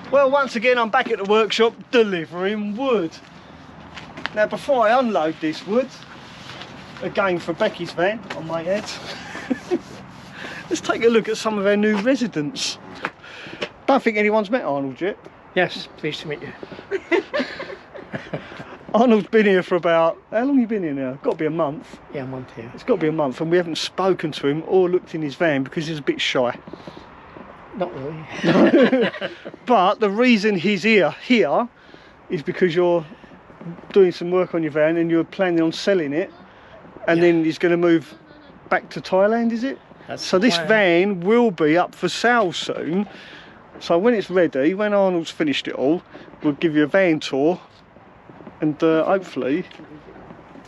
Well, once again, I'm back at the workshop delivering wood. Now, before I unload this wood, again for Becky's van on my head, let's take a look at some of our new residents. Don't think anyone's met Arnold yet. Yes, pleased to meet you. Arnold's been here for about, how long have you been here now? Got to be a month. Yeah, I'm on here. It's got to be a month, and we haven't spoken to him or looked in his van because he's a bit shy. Not really. But the reason he's here is because you're doing some work on your van and you're planning on selling it, and then he's going to move back to Thailand, is it? That's so this plan. van will be up for sale soon. So when it's ready, when Arnold's finished it all, we'll give you a van tour, and hopefully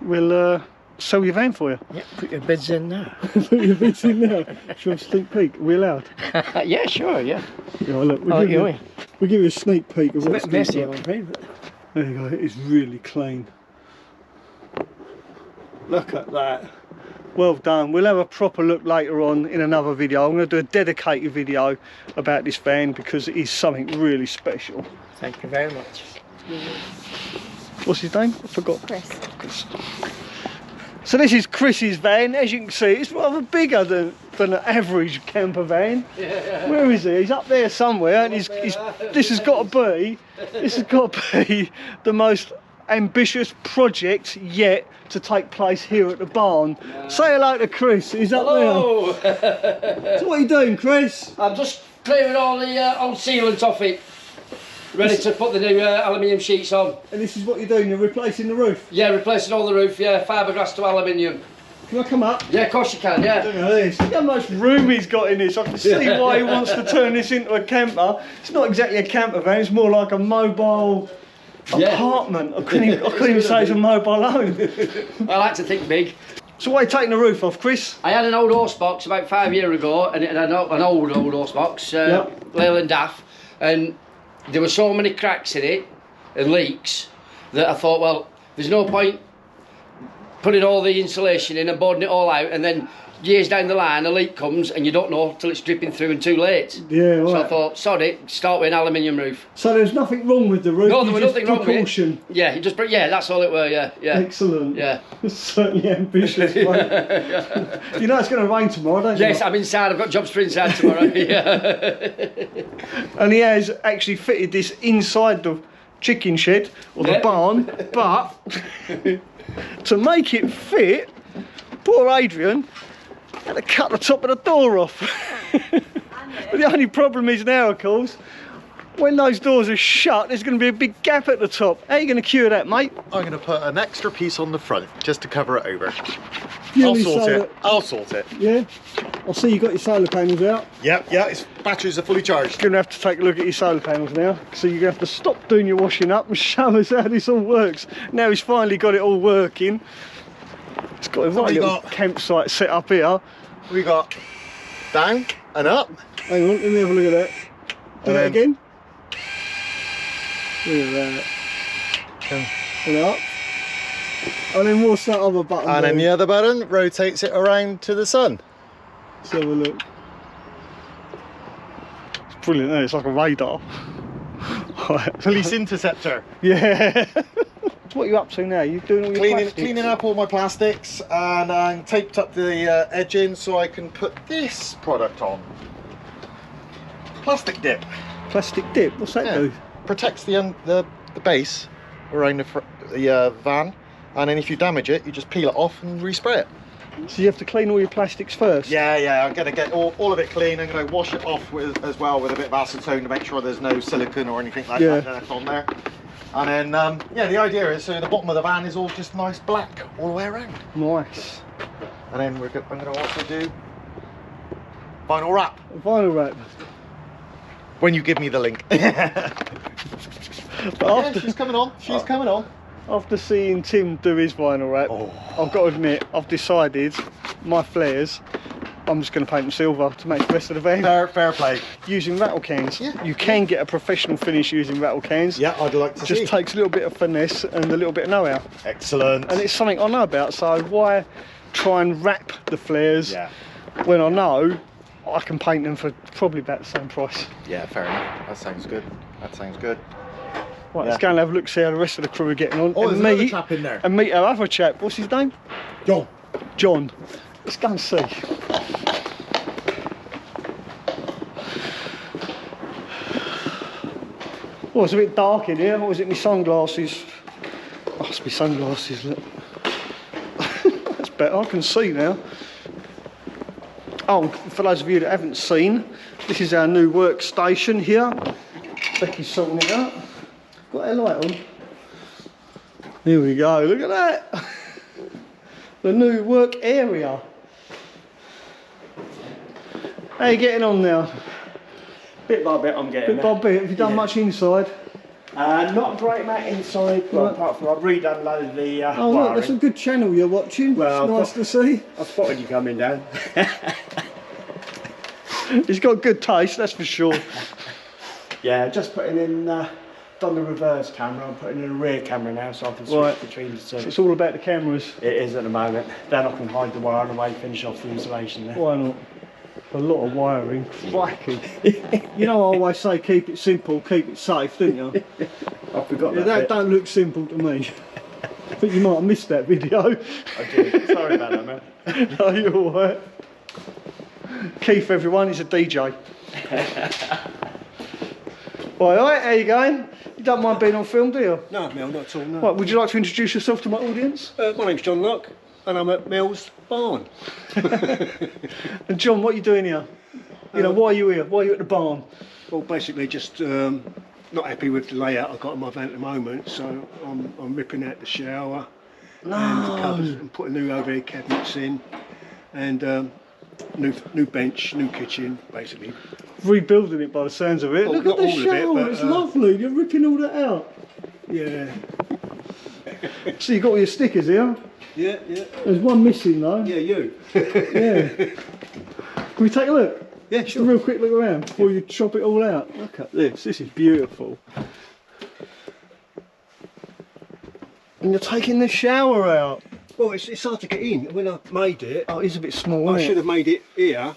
we'll sell your van for you. Yeah, put your bids in now. Put your bids in now. Should I sneak peek? Are we allowed? Yeah, sure, yeah. Yeah, look, we'll give you a sneak peek of what's a bit messy, I'm afraid. But... There you go, it's really clean. Look at that. Well done. We'll have a proper look later on in another video. I'm going to do a dedicated video about this van because it is something really special. Thank you very much. What's his name? I forgot. Chris. So this is Chris's van. As you can see, it's rather bigger than an average camper van. Yeah. Where is he? He's up there somewhere, and this has got to be the most ambitious project yet to take place here at the barn. Say hello to Chris. He's up there. So what are you doing, Chris? I'm just clearing all the old sealant off it. Ready to put the new aluminium sheets on. And this is what you're doing, you're replacing the roof? Yeah, replacing all the roof, yeah, fiberglass to aluminium. Can I come up? Yeah, of course you can, yeah. Look at this. Look how much room he's got in this. I can see why he wants to turn this into a camper. It's not exactly a camper van, it's more like a mobile apartment. I couldn't even say it's a mobile home. I like to think big. So why are you taking the roof off, Chris? I had an old horse box about 5 years ago, and it had an old horse box, Leyland Daff, and there were so many cracks in it and leaks that I thought, well, there's no point putting all the insulation in and boarding it all out, and then years down the line a leak comes and you don't know till it's dripping through and too late. Yeah, right. So I thought, sod it, start with an aluminium roof. So there's nothing wrong with the roof? No, there was nothing wrong with it. Yeah, that's all it were, yeah. Excellent. Yeah. Certainly ambitious, mate. You know it's going to rain tomorrow, don't you? Yes, I'm inside, I've got jobs for inside tomorrow. Yeah. And he has actually fitted this inside the chicken shed, or the barn, but to make it fit, poor Adrian had to cut the top of the door off. But the only problem is now, of course, when those doors are shut, there's going to be a big gap at the top. How are you going to cure that, mate? I'm going to put an extra piece on the front just to cover it over. I'll sort it. Yeah? I'll see you got your solar panels out. Yep, its batteries are fully charged. You're going to have to take a look at your solar panels now. So you're going to have to stop doing your washing up and show us how this all works. Now he's finally got it all working. It's got a right little campsite set up here. We got down and up. Hang on, let me have a look at that. Do that again. Look at that. And up. And then what's that other button? And then the other button rotates it around to the sun. Let's have a look. It's brilliant, isn't it? It's like a radar. Police interceptor. Yeah. What are you up to now? You doing all your plastics? Cleaning up all my plastics, and I'm taped up the edging so I can put this product on. Plastic dip. Plastic dip? What's that do? Protects the base around the van, and then if you damage it, you just peel it off and respray it. So you have to clean all your plastics first? Yeah, I'm going to get all of it clean. I'm going to wash it off as well with a bit of acetone to make sure there's no silicone or anything like that left on there. And then, the idea is so the bottom of the van is all just nice black all the way around. Nice. And then I'm going to also do vinyl wrap. Vinyl wrap. When you give me the link. But she's coming on. She's coming on. After seeing Tim do his vinyl wrap, I've got to admit, I've decided my flares, I'm just going to paint them silver to make the rest of the van. Fair play. Using rattle cans. Yeah. You can get a professional finish using rattle cans. Yeah, I'd like to see. Just takes a little bit of finesse and a little bit of know-how. Excellent. And it's something I know about, so why try and wrap the flares when I know I can paint them for probably about the same price. Yeah, fair enough. That sounds good. That sounds good. Right, let's go and have a look, see how the rest of the crew are getting on. Oh, and there's another chap in there. And meet our other chap. What's his name? John. John. Let's go and see. Oh, it's a bit dark in here. Or is it my sunglasses? Oh, it's my sunglasses, look. That's better, I can see now. Oh, for those of you that haven't seen, this is our new workstation here. Becky's sorting it out. Got our light on. Here we go, look at that. The new work area. How are you getting on now? Bit by bit I'm getting Bit by bit, have you done much inside? Not a great amount inside, well, apart from I've redone loads of the Oh look, wiring. that's a good channel you're watching. Well, it's nice to see. I spotted you coming down. He's got good taste, that's for sure. Yeah, just putting in, done the reverse camera, I'm putting in a rear camera now so I can switch between the two. So it's all about the cameras. It is at the moment. Then I can hide the wire away, finish off the insulation there. Why not? A lot of wiring. Crikey. You know I always say keep it simple, keep it safe, didn't you? I forgot Yeah, that bit. don't look simple to me. I think you might have missed that video. I did. Sorry about that, man. No, you're alright. Keith, everyone, is a DJ. Alright, how you going? You don't mind being on film, do you? No, Mel, not at all, no. Right, would you like to introduce yourself to my audience? My name's John Locke, and I'm at Mel's Barn. And John, what are you doing here? You know, why are you here? Why are you at the barn? Well, basically just not happy with the layout I've got on my van at the moment, so I'm ripping out the shower and the cupboards and putting new overhead cabinets in, and new bench, new kitchen, basically. Rebuilding it by the sounds of it. Well, Look at not the all of it, shower, but, it's lovely. You're ripping all that out. Yeah. So you got all your stickers here. Yeah. There's one missing though. Yeah, you. Yeah. Can we take a look? Yeah, Just sure. a real quick look around before you chop it all out. Look at this. This is beautiful. And you're taking the shower out. Well, it's hard to get in. When I made it, Oh, it's a bit small, I isn't should it? have made it here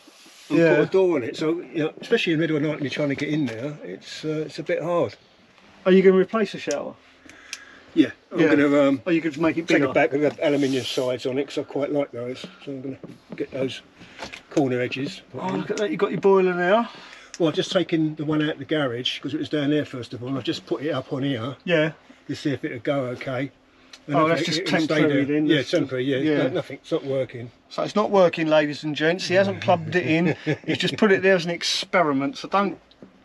and Yeah. put a door on it. So, you know, especially in the middle of the night when you're trying to get in there, it's a bit hard. Are you going to replace the shower? Yeah, I'm going to Or you could make it take bigger? it back and have aluminium sides on it because I quite like those. So I'm going to get those corner edges. Oh, look at that. You've got your boiler now. Well, I've just taken the one out of the garage because it was down there first of all. And I've just put it up on here Yeah. to see if it'll go okay. And Oh, I that's think just it'll stay temporary there. then, Yeah, that's temporary, yeah. yeah. Nothing, it's not working. So it's not working, ladies and gents. He hasn't plugged it in. He's just put it there as an experiment. So don't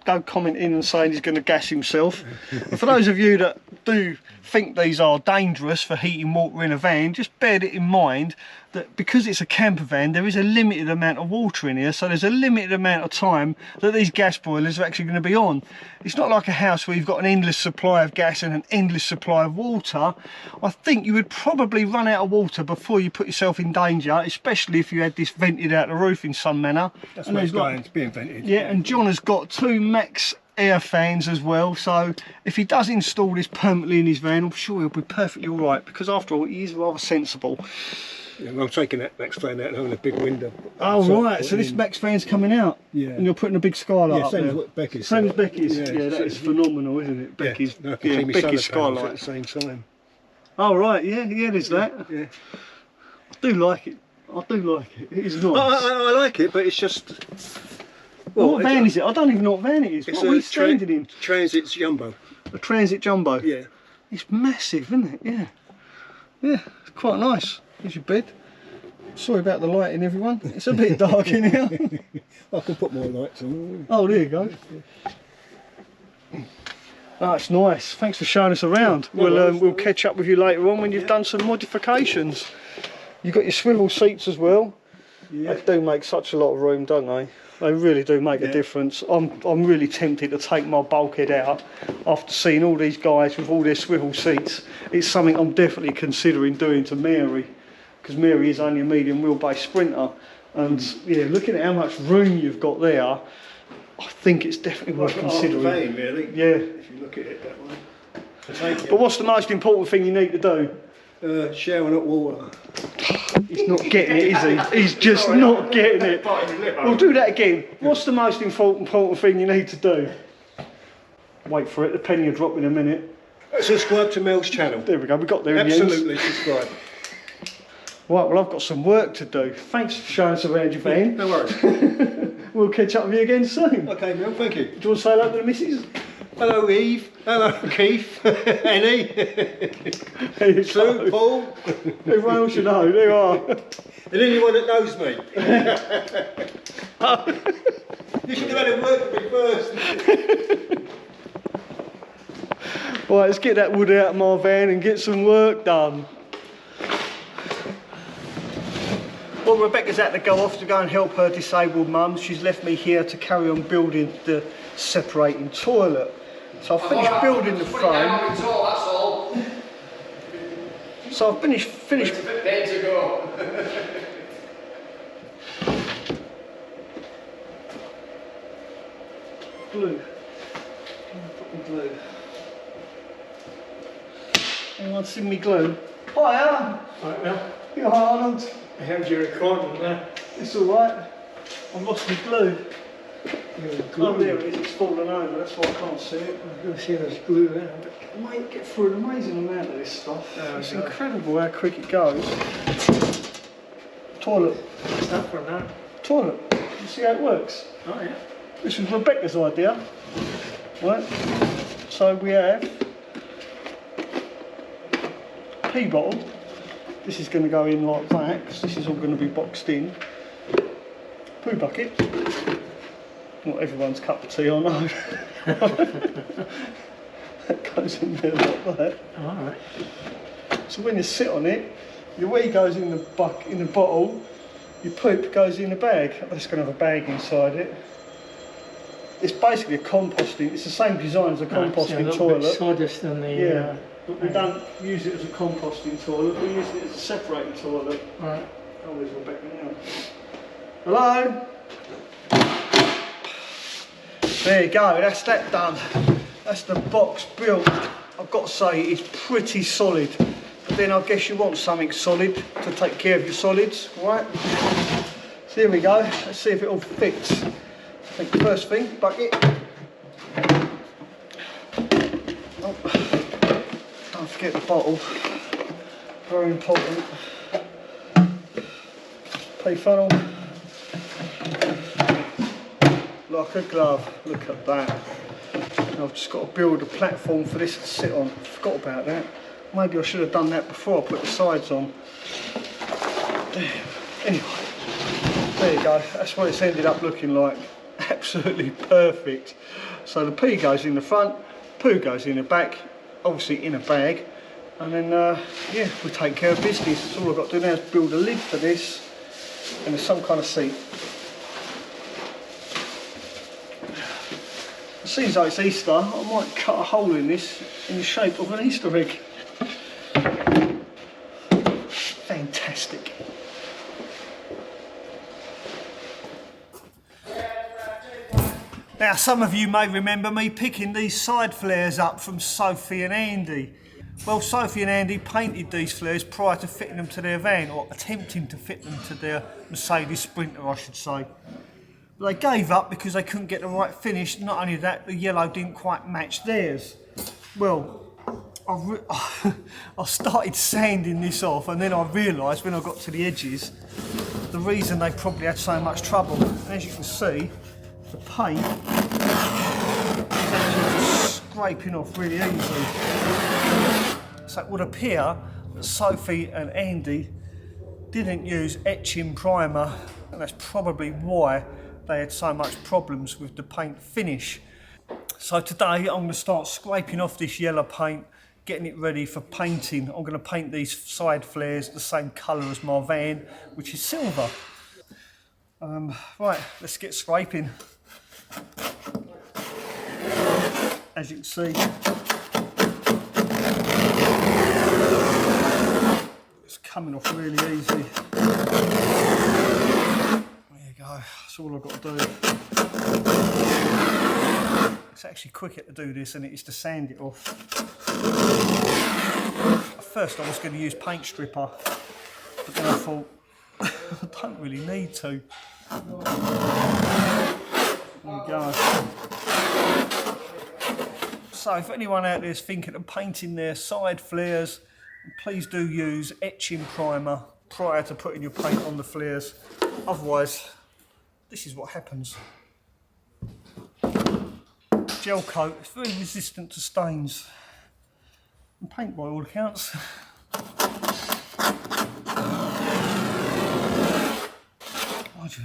go commenting and saying he's going to gas himself. And for those of you that do think these are dangerous for heating water in a van, just bear it in mind that because it's a camper van, there is a limited amount of water in here, so there's a limited amount of time that these gas boilers are actually going to be on. It's not like a house where you've got an endless supply of gas and an endless supply of water. I think you would probably run out of water before you put yourself in danger, especially if you had this vented out the roof in some manner. That's And where it's there's going, it's being vented. yeah, and John has got 2 max air fans as well, so if he does install this permanently in his van, I'm sure he'll be perfectly all right, because after all, he is rather sensible. Yeah, well, I'm taking that max fan out and having a big window. Oh So right, so this in- max fan's coming out, Yeah. and you're putting a big skylight Yeah, up same there. as what Becky's. Same as Becky's. Yeah, Yeah, that so is it's- phenomenal, isn't it? Becky's, Yeah, I can yeah, clean my Becky's solar panels skylight. at the same time. Oh right, yeah, there's that. Yeah. I do like it. I do like it. It is nice. I like it, but it's just. What van is it? I don't even know what van it is. It's What are we standing in? Transit's Jumbo. A Transit Jumbo. Yeah. It's massive, isn't it? Yeah. Yeah, it's quite nice. Here's your bed. Sorry about the lighting, everyone. It's a bit dark in here. I can put more lights on. Oh, there you go. Oh, it's nice. Thanks for showing us around. We'll catch up with you later on when you've done some modifications. You've got your swivel seats as well. Yeah. They do make such a lot of room, don't they? They really do make a difference. I'm really tempted to take my bulkhead out after seeing all these guys with all their swivel seats. It's something I'm definitely considering doing to Mary, because Mary is only a medium wheelbase sprinter. And yeah, looking at how much room you've got there, I think it's definitely worth considering. Vein, really. Yeah. If you look at it that way. But what's the most important thing you need to do? Shower hot water. He's not getting it, is he? He's just not getting it. We'll do that again. What's the most important thing you need to do? Wait for it, the penny will drop in a minute. Subscribe to Mel's channel. There we go, we got there in the end. Absolutely subscribe. Right, well I've got some work to do. Thanks for showing us around your van. No worries. We'll catch up with you again soon. Okay, Mel, thank you. Do you want to say hello to the missus? Hello, Eve. Hello, Keith. Annie. Sue, Paul. Everyone else you know, there you are. And anyone that knows me. You should have had a word with me first. Right, let's get that wood out of my van and get some work done. Well, Rebecca's had to go off to go and help her disabled mum. She's left me here to carry on building the separating toilet. So I've finished building the frame. So I've finished. It's a bit there to go. Glue. Glue. Anyone seen me glue? Hiya! Right, Mel. You alright, Arnold? How's your recording there? It's alright. I've lost my glue. Oh, there it is, it's fallen over, that's why I can't see it. I'm going to see there's glue there. Mate, get through an amazing amount of this stuff. Oh, it's God. incredible how quick it goes. Toilet. What's that for now? Toilet. You see how it works? Oh, yeah. This was Rebecca's idea. Right? So we have a pee bottle. This is going to go in like that, because this is all going to be boxed in. Poo bucket. Not everyone's cup of tea, I know. That goes in there like that. Alright. So when you sit on it, your wee goes in the bottle, your poop goes in the bag. That's going to have a bag inside it. It's basically a composting, it's the same design as a composting toilet. Sawdust than the. Yeah, but we don't use it as a composting toilet, we use it as a separating toilet. Right. Oh, there's Rebecca now. Hello? There you go, that's that done. That's the box built. I've got to say, it's pretty solid. But then I guess you want something solid to take care of your solids, right? So here we go, let's see if it all fits. I think the first thing, bucket. Oh, don't forget the bottle. Very important. Pea funnel. Like a glove, look at that. I've just got to build a platform for this to sit on. Forgot about that. Maybe I should have done that before I put the sides on. Anyway, there you go. That's what it's ended up looking like. Absolutely perfect. So the pee goes in the front, poo goes in the back, obviously in a bag, and then yeah, we take care of business. So all I've got to do now is build a lid for this, and there's some kind of seat. It seems like it's Easter. I might cut a hole in this in the shape of an Easter egg. Fantastic. Now, some of you may remember me picking these side flares up from Sophie and Andy. Well, Sophie and Andy painted these flares prior to fitting them to their van, or attempting to fit them to their Mercedes Sprinter, I should say. But they gave up because they couldn't get the right finish. Not only that, the yellow didn't quite match theirs. Well, I started sanding this off, and then I realised when I got to the edges, the reason they probably had so much trouble. As you can see, the paint is actually just scraping off really easily. So it would appear that Sophie and Andy didn't use etching primer, and that's probably why they had so much problems with the paint finish. So today I'm going to start scraping off this yellow paint, getting it ready for painting. I'm going to paint these side flares the same colour as my van, which is silver. Right, let's get scraping. As you can see, it's coming off really easy. There you go, that's all I've got to do. It's actually quicker to do this than it is to sand it off. At first I was going to use paint stripper, But then I thought, I don't really need to. There we go. So if anyone out there is thinking of painting their side flares, please do use etching primer prior to putting your paint on the flares. Otherwise, this is what happens. Gel coat is very resistant to stains and paint by all accounts.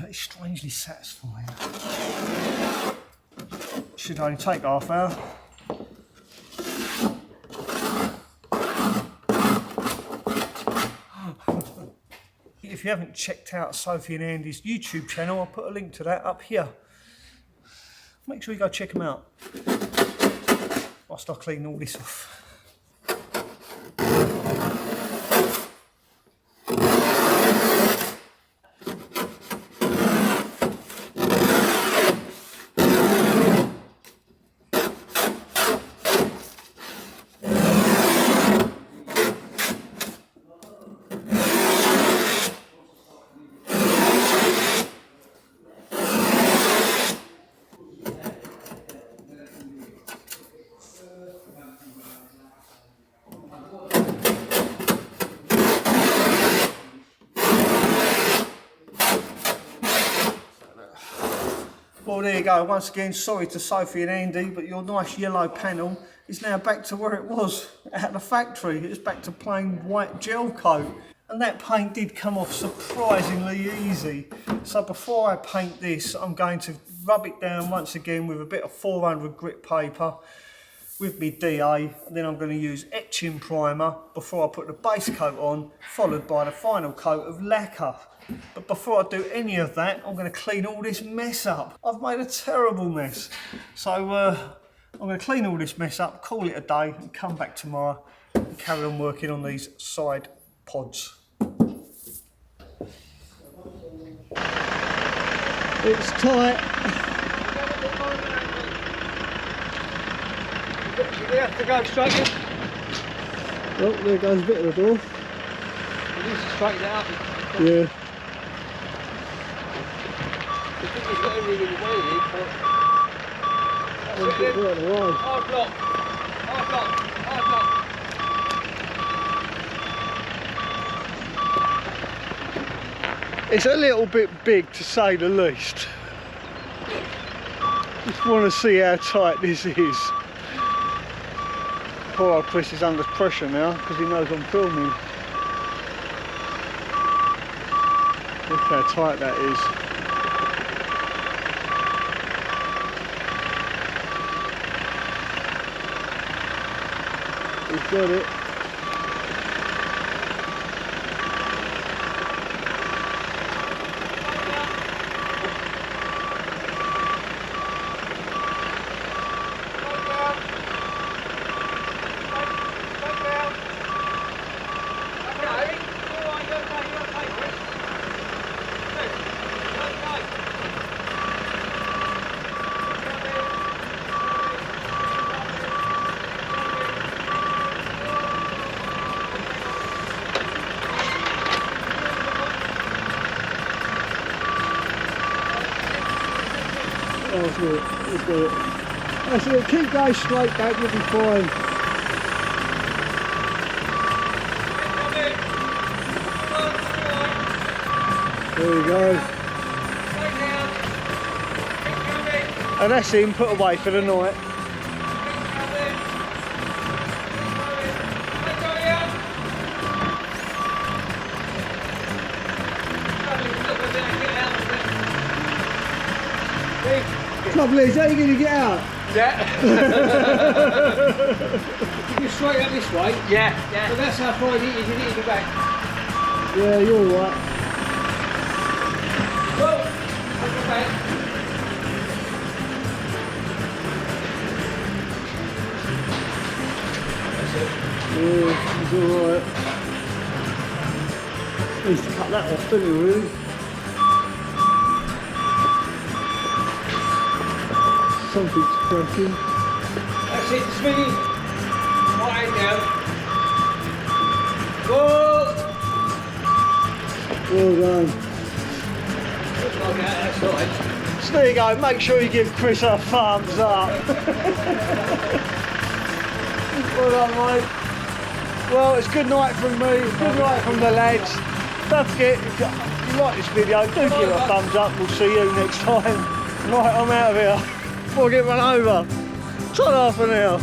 That is strangely satisfying. Should only take half hour. If you haven't checked out Sophie and Andy's YouTube channel, I'll put a link to that up here. Make sure you go check them out whilst I clean all this off. Well, there you go. Once again, sorry to Sophie and Andy, but your nice yellow panel is now back to where it was at the factory. It's back to plain white gel coat. And that paint did come off surprisingly easy. So before I paint this, I'm going to rub it down once again with a bit of 400 grit paper with my DA. And then I'm going to use etching primer before I put the base coat on, followed by the final coat of lacquer. But before I do any of that, I'm going to clean all this mess up. I've made a terrible mess. So I'm going to clean all this mess up, call it a day, and come back tomorrow and carry on working on these side pods. It's tight. You have to go straight in. Oh, there goes a bit of the door. You need to straighten it out. Yeah. I think he's got everything in the way here, but... That's it, then. Hard block. Hard block. Hard block. It's a little bit big, to say the least. Just want to see how tight this is. Poor old Chris is under pressure now because he knows I'm filming. Look how tight that is. He's got it. That's it, that's it. That's it, keep going straight back, you'll be fine. There we go. And that's him put away for the night. Trouble is, how are you going to get out? Yeah. You go straight up this way. Yeah, yeah. But that's how far it is, you need to go back. Yeah, you're alright. Whoa! I'll go back. That's it. Yeah, he's alright. Needs to cut that off, doesn't he, really? Something's cracking. That's it, swinging. Right hand down. Whoa! Well done. So there you go, make sure you give Chris a thumbs up. Well done, mate. Well, it's good night from me, good night from the lads. Don't forget, if you like this video, do give it a thumbs up. We'll see you next time. Right, I'm out of here. Before I get run over. Ta-da for now.